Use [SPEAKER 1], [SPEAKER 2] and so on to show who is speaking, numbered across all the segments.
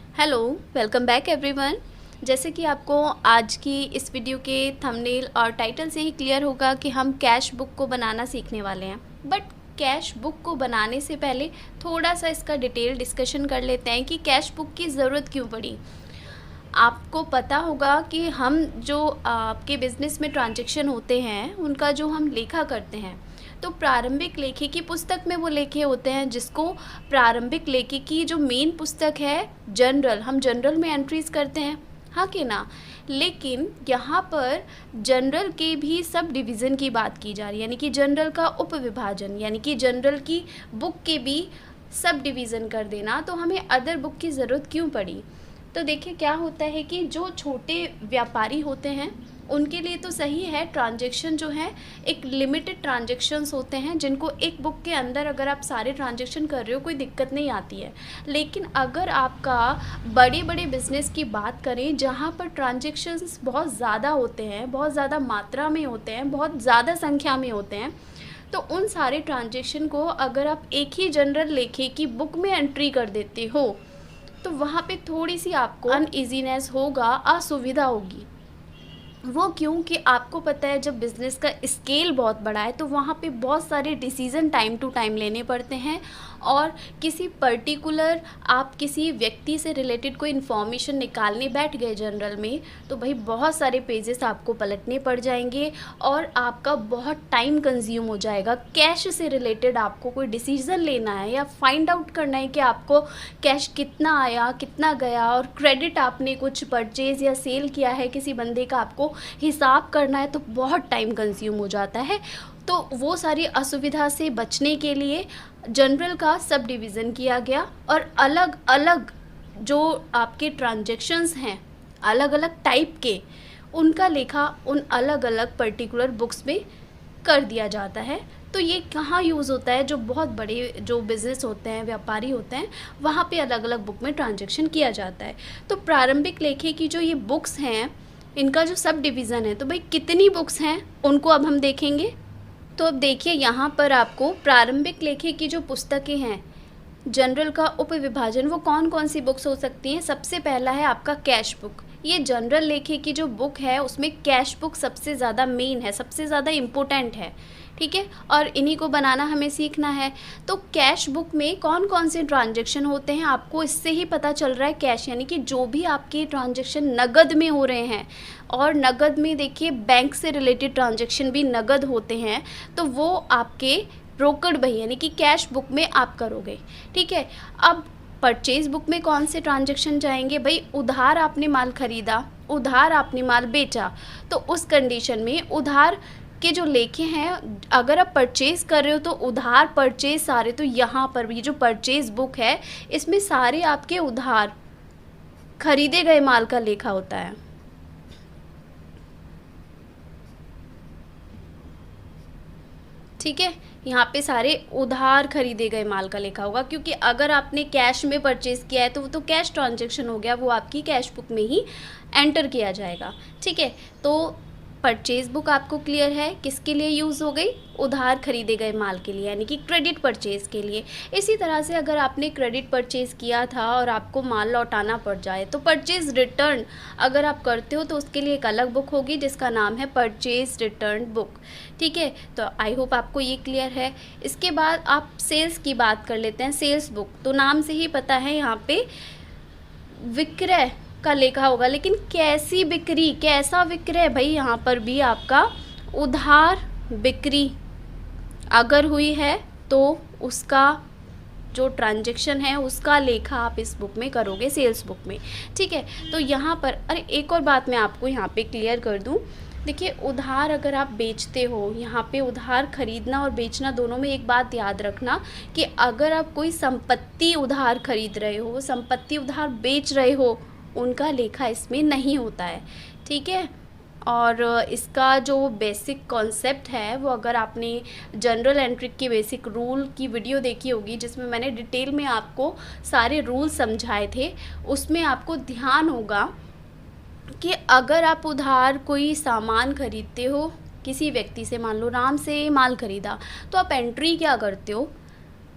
[SPEAKER 1] Hello, welcome back everyone. जैसे कि आपको आज की इस वीडियो के थंबनेल और टाइटल से ही क्लियर होगा कि हम कैश बुक को बनाना सीखने वाले हैं। बट कैश बुक को बनाने से पहले थोड़ा सा इसका डिटेल डिस्कशन कर लेते हैं कि कैश बुक की ज़रूरत क्यों पड़ी। आपको पता होगा कि हम जो आपके बिज़नेस में ट्रांजैक्शन होते हैं उनका जो हम लेखा करते हैं, तो प्रारंभिक लेखे की पुस्तक में वो लेखे होते हैं जिसको प्रारंभिक लेखे की जो मेन पुस्तक है जनरल, हम जनरल में एंट्रीज करते हैं, हाँ कि ना। लेकिन यहाँ पर जनरल के भी सब डिवीज़न की बात की जा रही है, यानी कि जनरल का उपविभाजन, यानी कि जनरल की बुक के भी सब डिवीज़न कर देना। तो हमें अदर बुक की ज़रूरत क्यों पड़ी? तो देखिए क्या होता है कि जो छोटे व्यापारी होते हैं उनके लिए तो सही है, ट्रांजैक्शन जो है एक लिमिटेड ट्रांजैक्शंस होते हैं जिनको एक बुक के अंदर अगर आप सारे ट्रांजैक्शन कर रहे हो कोई दिक्कत नहीं आती है। लेकिन अगर आपका बड़े बड़े बिजनेस की बात करें जहाँ पर ट्रांजैक्शंस बहुत ज़्यादा होते हैं, बहुत ज़्यादा मात्रा में होते हैं, बहुत ज़्यादा संख्या में होते हैं, तो उन सारे ट्रांजैक्शन को अगर आप एक ही जनरल लेखे की बुक में एंट्री कर देते हो तो वहाँ पे थोड़ी सी आपको अनइजीनेस होगा, असुविधा होगी। वो क्यों कि आपको पता है जब बिज़नेस का स्केल बहुत बड़ा है तो वहाँ पे बहुत सारे डिसीज़न टाइम टू टाइम लेने पड़ते हैं, और किसी पर्टिकुलर आप किसी व्यक्ति से रिलेटेड कोई इन्फॉर्मेशन निकालने बैठ गए जनरल में तो भाई बहुत सारे पेजेस आपको पलटने पड़ जाएंगे और आपका बहुत टाइम कंज्यूम हो जाएगा। कैश से रिलेटेड आपको कोई डिसीज़न लेना है या फाइंड आउट करना है कि आपको कैश कितना आया कितना गया, और क्रेडिट आपने कुछ परचेज़ या सेल किया है किसी बंदे का, आपको हिसाब करना है, तो बहुत टाइम कंज्यूम हो जाता है। तो वो सारी असुविधा से बचने के लिए जनरल का सब डिवीज़न किया गया और अलग अलग जो आपके ट्रांजैक्शंस हैं अलग अलग टाइप के, उनका लेखा उन अलग अलग पर्टिकुलर बुक्स में कर दिया जाता है। तो ये कहाँ यूज़ होता है? जो बहुत बड़े जो बिज़नेस होते हैं, व्यापारी होते हैं, वहाँ पे अलग अलग बुक में ट्रांजैक्शन किया जाता है। तो प्रारंभिक लेखे की जो ये बुक्स हैं इनका जो सब डिवीज़न है, तो भाई कितनी बुक्स हैं उनको अब हम देखेंगे। तो अब देखिए यहाँ पर आपको प्रारंभिक लेखे की जो पुस्तकें हैं जनरल का उपविभाजन, वो कौन कौन सी बुक्स हो सकती हैं। सबसे पहला है आपका कैश बुक। ये जनरल लेखे की जो बुक है उसमें कैश बुक सबसे ज़्यादा मेन है, सबसे ज़्यादा इम्पोर्टेंट है, ठीक है, और इन्हीं को बनाना हमें सीखना है। तो कैश बुक में कौन कौन से ट्रांजैक्शन होते हैं आपको इससे ही पता चल रहा है। कैश यानी कि जो भी आपके ट्रांजैक्शन नगद में हो रहे हैं, और नगद में देखिए बैंक से रिलेटेड ट्रांजैक्शन भी नगद होते हैं, तो वो आपके रोकड़ बही यानी कि कैश बुक में आप करोगे, ठीक है। अब परचेज बुक में कौन से ट्रांजैक्शन जाएंगे? भाई उधार आपने माल खरीदा, उधार आपने माल बेचा, तो उस कंडीशन में उधार के जो लेखे हैं, अगर आप परचेज़ कर रहे हो तो उधार परचेज़ सारे, तो यहाँ पर भी जो परचेज़ बुक है इसमें सारे आपके उधार खरीदे गए माल का लेखा होता है। ठीक है, यहाँ पे सारे उधार खरीदे गए माल का लेखा होगा, क्योंकि अगर आपने कैश में परचेज़ किया है तो वो तो कैश ट्रांजैक्शन हो गया, वो आपकी कैश बुक में ही एंटर किया जाएगा, ठीक है। तो परचेज बुक आपको क्लियर है किसके लिए यूज़ हो गई? उधार खरीदे गए माल के लिए, यानी कि क्रेडिट परचेज़ के लिए। इसी तरह से अगर आपने क्रेडिट परचेज़ किया था और आपको माल लौटाना पड़ जाए तो परचेज़ रिटर्न अगर आप करते हो तो उसके लिए एक अलग बुक होगी जिसका नाम है परचेज़ रिटर्न बुक, ठीक है। तो आई होप आपको ये क्लियर है। इसके बाद आप सेल्स की बात कर लेते हैं। सेल्स बुक तो नाम से ही पता है यहाँ पे विक्रय का लेखा होगा, लेकिन कैसी बिक्री, कैसा विक्रय? भाई यहाँ पर भी आपका उधार बिक्री अगर हुई है तो उसका जो ट्रांजैक्शन है उसका लेखा आप इस बुक में करोगे, सेल्स बुक में, ठीक है। तो यहाँ पर अरे एक और बात मैं आपको यहाँ पे क्लियर कर दूँ। देखिए उधार अगर आप बेचते हो, यहाँ पे उधार खरीदना और बेचना दोनों में एक बात याद रखना कि अगर आप कोई संपत्ति उधार खरीद रहे हो, संपत्ति उधार बेच रहे हो, उनका लेखा इसमें नहीं होता है, ठीक है। और इसका जो बेसिक कॉन्सेप्ट है वो अगर आपने जनरल एंट्री के बेसिक रूल की वीडियो देखी होगी जिसमें मैंने डिटेल में आपको सारे रूल समझाए थे, उसमें आपको ध्यान होगा कि अगर आप उधार कोई सामान खरीदते हो किसी व्यक्ति से, मान लो राम से माल खरीदा, तो आप एंट्री क्या करते हो?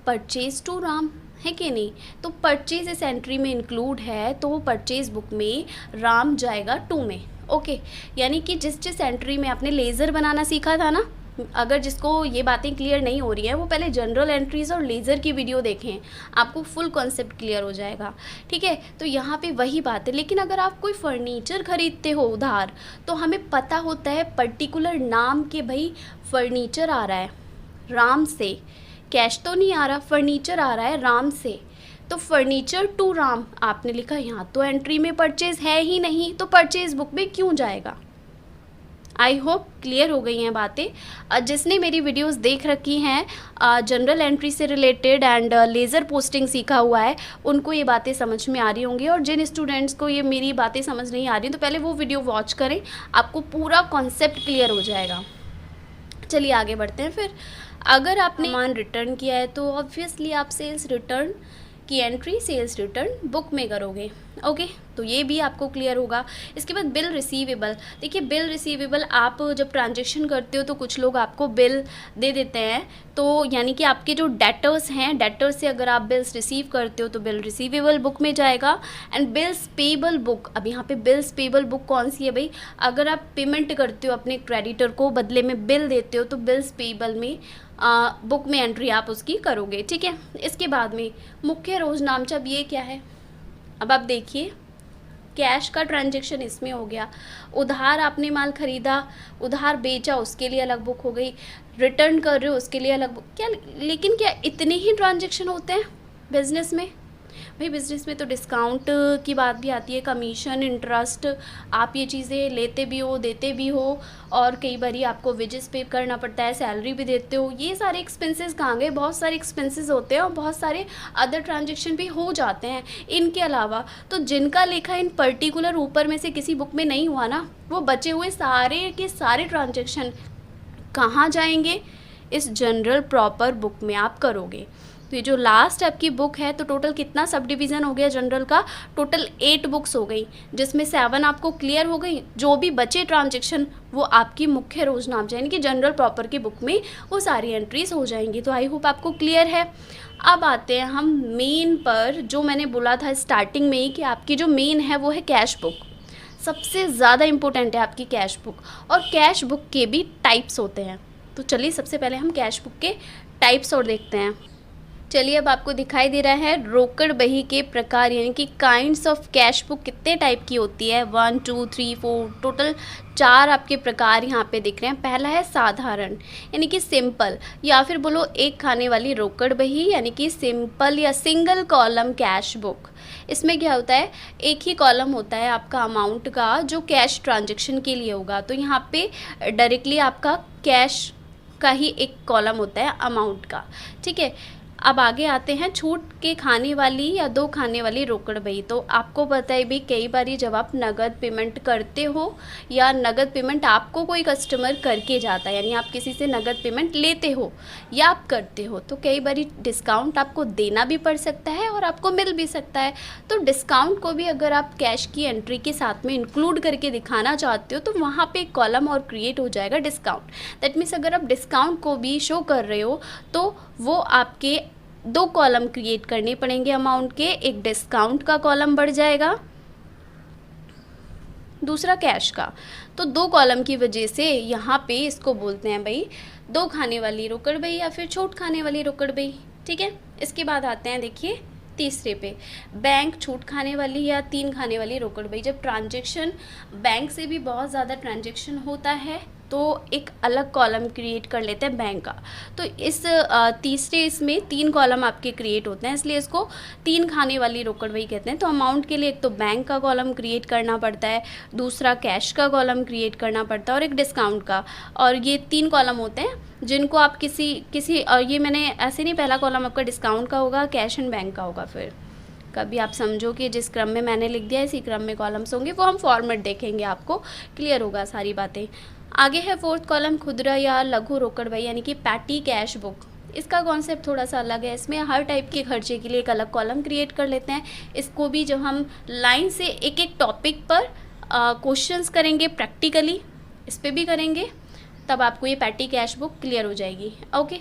[SPEAKER 1] परचेज टू राम, है कि नहीं। तो परचेज इस एंट्री में इंक्लूड है, तो वो परचेज बुक में राम जाएगा 2 में। ओके, यानी कि जिस जिस एंट्री में आपने लेज़र बनाना सीखा था ना, अगर जिसको ये बातें क्लियर नहीं हो रही हैं वो पहले जनरल एंट्रीज़ और लेज़र की वीडियो देखें, आपको फुल कॉन्सेप्ट क्लियर हो जाएगा। ठीक है, तो यहाँ पे वही बात है। लेकिन अगर आप कोई फर्नीचर खरीदते हो उधार, तो हमें पता होता है पर्टिकुलर नाम के, भाई फर्नीचर आ रहा है राम से, कैश तो नहीं आ रहा, फर्नीचर आ रहा है राम से, तो फर्नीचर टू राम आपने लिखा, यहाँ तो एंट्री में परचेज है ही नहीं, तो परचेज बुक में क्यों जाएगा। आई होप क्लियर हो गई हैं बातें। जिसने मेरी वीडियोस देख रखी हैं जनरल एंट्री से रिलेटेड एंड लेज़र पोस्टिंग सीखा हुआ है, उनको ये बातें समझ में आ रही होंगी। और जिन स्टूडेंट्स को ये मेरी बातें समझ नहीं आ रही तो पहले वो वीडियो वॉच करें, आपको पूरा कॉन्सेप्ट क्लियर हो जाएगा। चलिए आगे बढ़ते हैं। फिर अगर आपने सामान रिटर्न किया है तो ऑब्वियसली आप सेल्स रिटर्न की एंट्री सेल्स रिटर्न बुक में करोगे। ओके, तो ये भी आपको क्लियर होगा। इसके बाद बिल रिसीवेबल। देखिए बिल रिसीवेबल, आप जब ट्रांजेक्शन करते हो तो कुछ लोग आपको बिल दे देते हैं, तो यानी कि आपके जो डेटर्स हैं, डेटर्स से अगर आप बिल्स रिसीव करते हो तो बिल रिसीवेबल बुक में जाएगा। एंड बिल्स पेबल बुक, अब यहाँ पे बिल्स पेबल बुक कौन सी है भाई, अगर आप पेमेंट करते हो अपने क्रेडिटर को, बदले में बिल देते हो, तो बिल्स पेबल में बुक में एंट्री आप उसकी करोगे। ठीक है, इसके बाद में मुख्य रोजनामचा, अब ये क्या है, अब आप देखिए कैश का ट्रांजैक्शन इसमें हो गया, उधार आपने माल खरीदा, उधार बेचा, उसके लिए अलग बुक हो गई, रिटर्न कर रहे हो उसके लिए अलग बुक। क्या लेकिन क्या इतने ही ट्रांजैक्शन होते हैं बिजनेस में? भाई बिज़नेस में तो डिस्काउंट की बात भी आती है, कमीशन, इंटरेस्ट, आप ये चीज़ें लेते भी हो देते भी हो, और कई बार आपको वेजेस पे करना पड़ता है, सैलरी भी देते हो। ये सारे एक्सपेंसेस कहाँ गए? बहुत सारे एक्सपेंसेस होते हैं और बहुत सारे अदर ट्रांजेक्शन भी हो जाते हैं इनके अलावा। तो जिनका लेखा इन पर्टिकुलर ऊपर में से किसी बुक में नहीं हुआ ना, वो बचे हुए सारे के सारे ट्रांजेक्शन कहाँ जाएंगे? इस जनरल प्रॉपर बुक में आप करोगे। तो ये जो लास्ट आपकी बुक है, तो टोटल कितना सब डिवीज़न हो गया जनरल का? टोटल 8 बुक्स हो गई, जिसमें 7 आपको क्लियर हो गई। जो भी बचे ट्रांजेक्शन वो आपकी मुख्य रोजनामचा यानी कि जनरल प्रॉपर की बुक में वो सारी एंट्रीज हो जाएंगी। तो आई होप आपको क्लियर है। अब आते हैं हम मेन पर, जो मैंने बोला था स्टार्टिंग में ही कि आपकी जो मेन है वो है कैश बुक। सबसे ज़्यादा इम्पोर्टेंट है आपकी कैश बुक, और कैश बुक के भी टाइप्स होते हैं। तो चलिए सबसे पहले हम कैश बुक के टाइप्स और देखते हैं। चलिए अब आपको दिखाई दे रहा है रोकड़ बही के प्रकार, यानी कि काइंड्स ऑफ कैश बुक कितने टाइप की होती है, 1 2 3 4, टोटल 4 आपके प्रकार यहाँ पे दिख रहे हैं। पहला है साधारण यानी कि सिंपल, या फिर बोलो एक खाने वाली रोकड़ बही यानी कि सिंपल या सिंगल कॉलम कैश बुक। इसमें क्या होता है, एक ही कॉलम होता है आपका अमाउंट का जो कैश ट्रांजेक्शन के लिए होगा। तो यहाँ पे डायरेक्टली आपका कैश का ही एक कॉलम होता है अमाउंट का। ठीक है, अब आगे आते हैं छूट के खाने वाली या 2 खाने वाली रोकड़ बही। तो आपको पता है भी कई बार जब आप नगद पेमेंट करते हो या नगद पेमेंट आपको कोई कस्टमर करके जाता है, यानी आप किसी से नगद पेमेंट लेते हो या आप करते हो, तो कई बार डिस्काउंट आपको देना भी पड़ सकता है और आपको मिल भी सकता है। तो डिस्काउंट को भी अगर आप कैश की एंट्री के साथ में इंक्लूड करके दिखाना चाहते हो तो वहाँ पे एक कॉलम और क्रिएट हो जाएगा डिस्काउंट। दैट मीन्स अगर आप डिस्काउंट को भी शो कर रहे हो तो वो आपके 2 कॉलम क्रिएट करने पड़ेंगे अमाउंट के, एक डिस्काउंट का कॉलम बढ़ जाएगा, दूसरा कैश का। तो 2 कॉलम की वजह से यहाँ पे इसको बोलते हैं भाई 2 खाने वाली रोकड़ बही या फिर छूट खाने वाली रोकड़ बही। ठीक है, इसके बाद आते हैं देखिए तीसरे पे, बैंक छूट खाने वाली या 3 खाने वाली रोकड़ बही। जब ट्रांजैक्शन बैंक से भी बहुत ज़्यादा ट्रांजैक्शन होता है तो एक अलग कॉलम क्रिएट कर लेते हैं बैंक का। तो इस तीसरे इसमें 3 कॉलम आपके क्रिएट होते हैं, इसलिए इसको 3 खाने वाली रोकड़ बही कहते हैं। तो अमाउंट के लिए एक तो बैंक का कॉलम क्रिएट करना पड़ता है, दूसरा कैश का कॉलम क्रिएट करना पड़ता है और एक डिस्काउंट का। और ये 3 कॉलम होते हैं जिनको आप किसी और ये मैंने ऐसे नहीं, पहला कॉलम आपका डिस्काउंट का होगा, कैश एंड बैंक का होगा। फिर कभी आप समझो कि जिस क्रम में मैंने लिख दिया इसी क्रम में कॉलम्स होंगे, वो हम फॉर्मेट देखेंगे, आपको क्लियर होगा सारी बातें। आगे है 4th कॉलम खुदरा या लघु रोकड़ बही यानी कि पैटी कैश बुक। इसका कॉन्सेप्ट थोड़ा सा अलग है, इसमें हर टाइप के खर्चे के लिए एक अलग कॉलम क्रिएट कर लेते हैं। इसको भी जब हम लाइन से एक एक टॉपिक पर क्वेश्चंस करेंगे प्रैक्टिकली, इस पर भी करेंगे, तब आपको ये पैटी कैश बुक क्लियर हो जाएगी। ओके,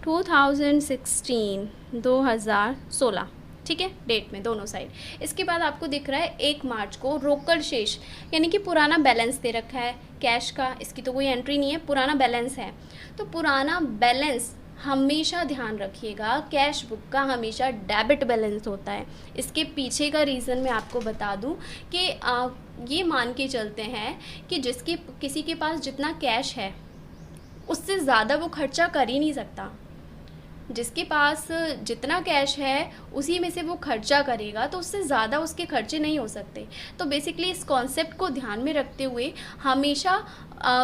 [SPEAKER 1] 2016 ठीक है, डेट में दोनों साइड। इसके बाद आपको दिख रहा है 1 मार्च को रोकड़ शेष यानी कि पुराना बैलेंस दे रखा है कैश का, इसकी तो कोई एंट्री नहीं है, पुराना बैलेंस है। तो पुराना बैलेंस हमेशा ध्यान रखिएगा, कैश बुक का हमेशा डेबिट बैलेंस होता है। इसके पीछे का रीज़न मैं आपको बता दूं कि ये मान के चलते हैं कि किसी के पास जितना कैश है उससे ज़्यादा वो खर्चा कर ही नहीं सकता। जिसके पास जितना कैश है उसी में से वो खर्चा करेगा, तो उससे ज़्यादा उसके खर्चे नहीं हो सकते। तो बेसिकली इस कॉन्सेप्ट को ध्यान में रखते हुए हमेशा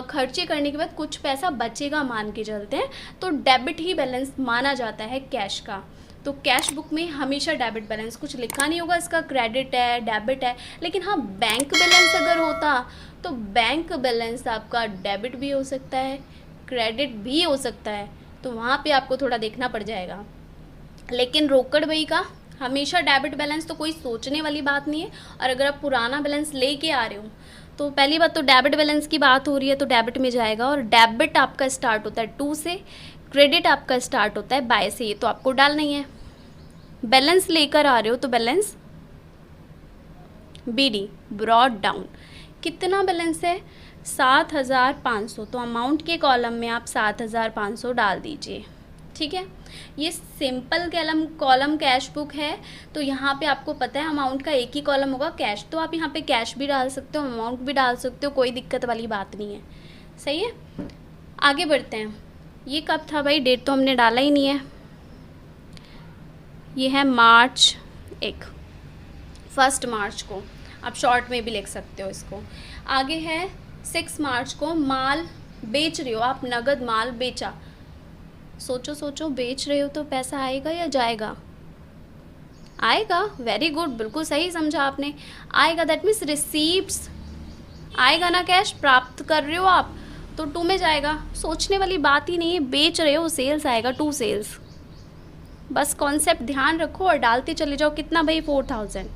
[SPEAKER 1] खर्चे करने के बाद कुछ पैसा बचेगा मान के चलते हैं, तो डेबिट ही बैलेंस माना जाता है कैश का। तो कैश बुक में हमेशा डेबिट बैलेंस, कुछ लिखा नहीं होगा इसका क्रेडिट है डेबिट है, लेकिन हाँ बैंक बैलेंस अगर होता तो बैंक बैलेंस आपका डेबिट भी हो सकता है क्रेडिट भी हो सकता है, तो वहाँ पे आपको थोड़ा देखना पड़ जाएगा। लेकिन रोकड़ बही का हमेशा डेबिट बैलेंस, तो कोई सोचने वाली बात नहीं है। और अगर आप पुराना बैलेंस लेके आ रहे हो तो पहली बात तो डेबिट बैलेंस की बात हो रही है तो डेबिट में जाएगा, और डेबिट आपका स्टार्ट होता है 2 से, क्रेडिट आपका स्टार्ट होता है बाय से, ये तो आपको डालना ही है। बैलेंस लेकर आ रहे हो तो बैलेंस बीडी ब्रॉड डाउन, कितना बैलेंस है 7,500, तो अमाउंट के कॉलम में आप 7,500 डाल दीजिए। ठीक है, ये सिंपल कॉलम कैश बुक है, तो यहाँ पे आपको पता है अमाउंट का एक ही कॉलम होगा कैश, तो आप यहाँ पे कैश भी डाल सकते हो अमाउंट भी डाल सकते हो, कोई दिक्कत वाली बात नहीं है। सही है, आगे बढ़ते हैं। ये कब था भाई, डेट तो हमने डाला ही नहीं है। ये है मार्च 1 मार्च को, आप शॉर्ट में भी लिख सकते हो इसको। आगे है 6 मार्च को, माल बेच रहे हो आप, नगद माल बेचा। सोचो बेच रहे हो तो पैसा आएगा या जाएगा? आएगा, वेरी गुड, बिल्कुल सही समझा आपने, आएगा। दैट मीन्स रिसीव्ड्स आएगा ना, कैश प्राप्त कर रहे हो आप तो 2 में जाएगा, सोचने वाली बात ही नहीं है। बेच रहे हो सेल्स आएगा, 2 सेल्स। बस कॉन्सेप्ट ध्यान रखो और डालते चले जाओ। कितना भाई 4,000,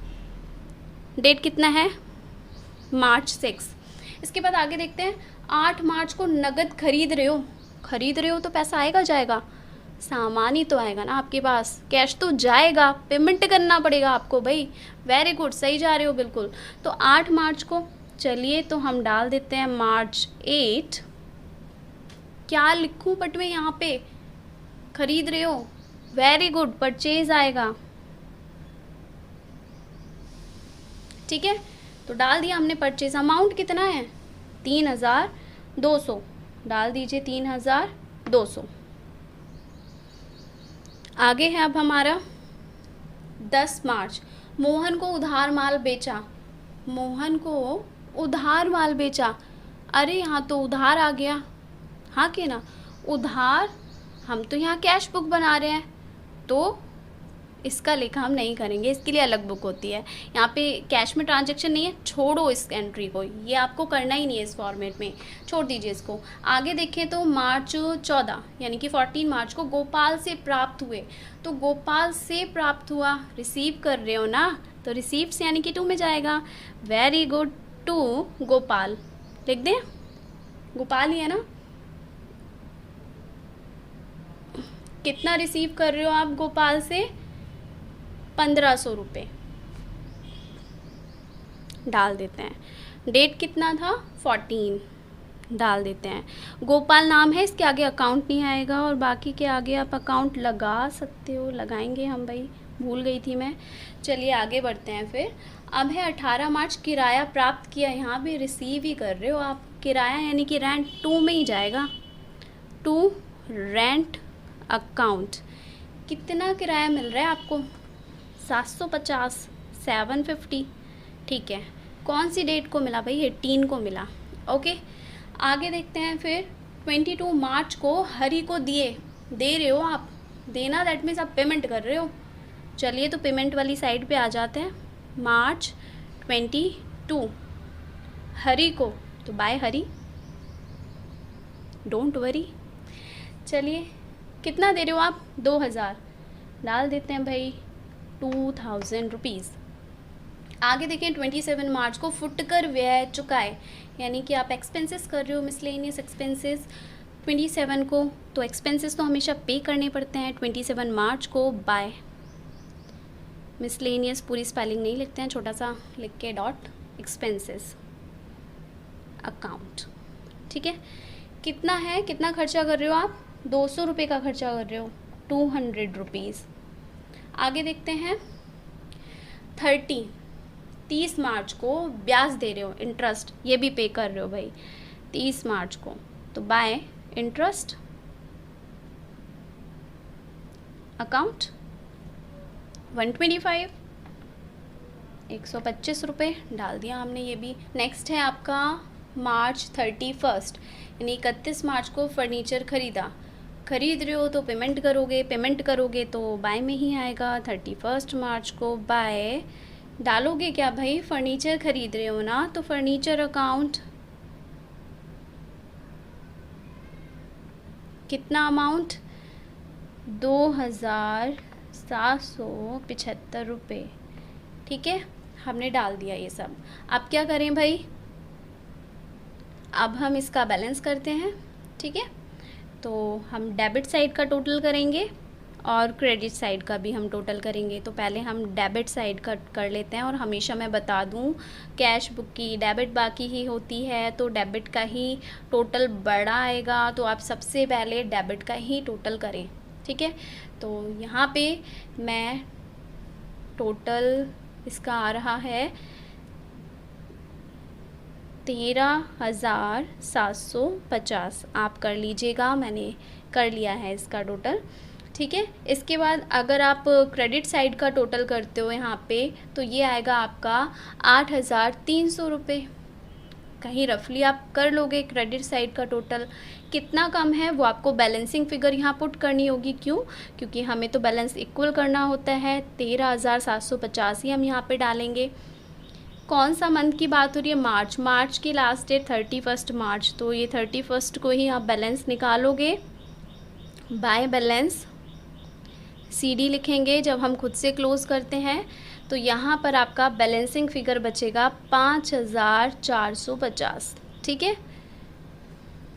[SPEAKER 1] डेट कितना है मार्च 6। इसके बाद आगे देखते हैं 8 मार्च को, नगद खरीद रहे हो तो पैसा आएगा जाएगा? सामान ही तो आएगा ना आपके पास, कैश तो जाएगा, पेमेंट करना पड़ेगा आपको भाई। वेरी गुड, सही जा रहे हो बिल्कुल। तो 8 मार्च को चलिए तो हम डाल देते हैं मार्च 8। क्या लिखूं बट में यहाँ पे, खरीद रहे हो, वेरी गुड, परचेज आएगा। ठीक है, तो डाल दिया हमने परचेज। अमाउंट कितना है 3,200, डाल दीजिए 3,200। आगे है अब हमारा 10 मार्च, मोहन को उधार माल बेचा। मोहन को उधार माल बेचा, अरे यहाँ तो उधार आ गया, हाँ कि ना, उधार। हम तो यहाँ कैश बुक बना रहे हैं तो इसका लेखा हम नहीं करेंगे, इसके लिए अलग बुक होती है। यहाँ पे कैश में ट्रांजैक्शन नहीं है, छोड़ो इस एंट्री को, ये आपको करना ही नहीं है इस फॉर्मेट में, छोड़ दीजिए इसको। आगे देखें तो मार्च 14 यानी कि 14 मार्च को गोपाल से प्राप्त हुए, तो गोपाल से प्राप्त हुआ, रिसीव कर रहे हो ना, तो रिसीव्स यानी कि 2 में जाएगा। वेरी गुड, 2 गोपाल लिख दें, गोपाल ही है ना। कितना रिसीव कर रहे हो आप गोपाल से, 1,500 रुपये डाल देते हैं। डेट कितना था 14 डाल देते हैं। गोपाल नाम है, इसके आगे अकाउंट नहीं आएगा, और बाकी के आगे आप अकाउंट लगा सकते हो, लगाएंगे हम भाई, भूल गई थी मैं। चलिए आगे बढ़ते हैं फिर। अब है 18 मार्च, किराया प्राप्त किया, यहाँ भी रिसीव ही कर रहे हो आप, किराया यानी कि रेंट 2 में ही जाएगा। 2 रेंट अकाउंट, कितना किराया मिल रहा है आपको 750, 750, ठीक है। कौन सी डेट को मिला भाई, 18 को मिला, ओके। आगे देखते हैं फिर 22 मार्च को हरि को दे रहे हो आप, देना दैट मीन्स आप पेमेंट कर रहे हो। चलिए तो पेमेंट वाली साइड पे आ जाते हैं। मार्च 22 हरि को, तो बाय हरि, डोंट वरी। चलिए कितना दे रहे हो आप, 2,000 डाल देते हैं भाई, 2,000 रुपीज़। आगे देखें 27 मार्च को, फुटकर व्यय चुकाए, यानी कि आप एक्सपेंसेस कर रहे हो, मिसलेनियस एक्सपेंसेस, 27 को, तो एक्सपेंसेस तो हमेशा पे करने पड़ते हैं। 27 मार्च को बाय, मिसलेनियस पूरी स्पेलिंग नहीं लिखते हैं, छोटा सा लिख के डॉट, एक्सपेंसेस अकाउंट। ठीक है, कितना है, कितना खर्चा कर रहे हो आप, 200 रुपये का खर्चा कर रहे हो, 200 रुपीज़। आगे देखते हैं 30 मार्च को ब्याज दे रहे हो, इंटरेस्ट, ये भी पे कर रहे हो भाई 30 मार्च को, तो बाय इंटरेस्ट अकाउंट 125, 125 रुपये डाल दिया हमने ये भी। नेक्स्ट है आपका मार्च 31, यानी 31 मार्च को फर्नीचर खरीद रहे हो तो पेमेंट करोगे तो बाय में ही आएगा। 31 मार्च को बाय डालोगे क्या भाई, फर्नीचर खरीद रहे हो ना, तो फर्नीचर अकाउंट, कितना अमाउंट, 2775 रुपये। ठीक है, हमने डाल दिया ये सब। अब क्या करें भाई, अब हम इसका बैलेंस करते हैं। ठीक है, तो हम डेबिट साइड का टोटल करेंगे और क्रेडिट साइड का भी हम टोटल करेंगे। तो पहले हम डेबिट साइड का कर लेते हैं। और हमेशा मैं बता दूं, कैश बुक की डेबिट बाकी ही होती है, तो डेबिट का ही टोटल बड़ा आएगा, तो आप सबसे पहले डेबिट का ही टोटल करें। ठीक है, तो यहाँ पे मैं टोटल इसका आ रहा है 13,750, आप कर लीजिएगा, मैंने कर लिया है इसका टोटल। ठीक है, इसके बाद अगर आप क्रेडिट साइड का टोटल करते हो यहाँ पे, तो ये आएगा आपका 8,300 रुपये। कहीं रफली आप कर लोगे क्रेडिट साइड का टोटल, कितना कम है वो आपको बैलेंसिंग फिगर यहाँ पुट करनी होगी। क्यों, क्योंकि हमें तो बैलेंस इक्वल करना होता है। 13,750 ही हम यहाँ पे डालेंगे। कौन सा मंथ की बात हो रही है, मार्च की लास्ट डेट 31 मार्च, तो ये 31 को ही आप बैलेंस निकालोगे। बाय बैलेंस CD लिखेंगे जब हम खुद से क्लोज करते हैं, तो यहाँ पर आपका बैलेंसिंग फिगर बचेगा 5,450। ठीक है,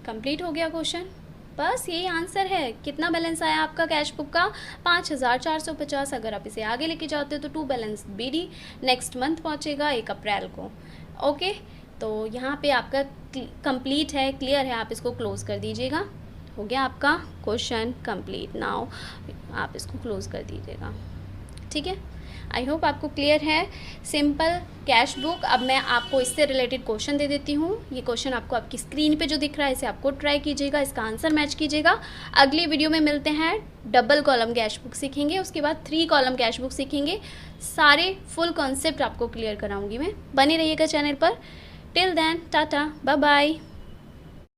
[SPEAKER 1] कंप्लीट हो गया क्वेश्चन, बस यही आंसर है। कितना बैलेंस आया आपका कैश बुक का, 5,450। अगर आप इसे आगे लेके जाते हो तो to balance BD next month पहुँचेगा 1 अप्रैल को। ओके, तो यहाँ पे आपका कंप्लीट है, क्लियर है, आप इसको क्लोज कर दीजिएगा। हो गया आपका क्वेश्चन कंप्लीट। नाउ आप इसको क्लोज कर दीजिएगा। ठीक है, आई होप आपको क्लियर है। Simple cash book. अब मैं आपको इससे रिलेटेड क्वेश्चन दे देती हूँ। ये क्वेश्चन आपको आपकी स्क्रीन पे जो दिख रहा है, इसे आपको ट्राई कीजिएगा, इसका आंसर मैच कीजिएगा। अगली वीडियो में मिलते हैं, डबल कॉलम कैश बुक सीखेंगे, उसके बाद 3 कॉलम कैश बुक सीखेंगे। सारे फुल कॉन्सेप्ट आपको क्लियर कराऊंगी मैं। बने रहिएगा चैनल पर। Till then, tata, bye bye.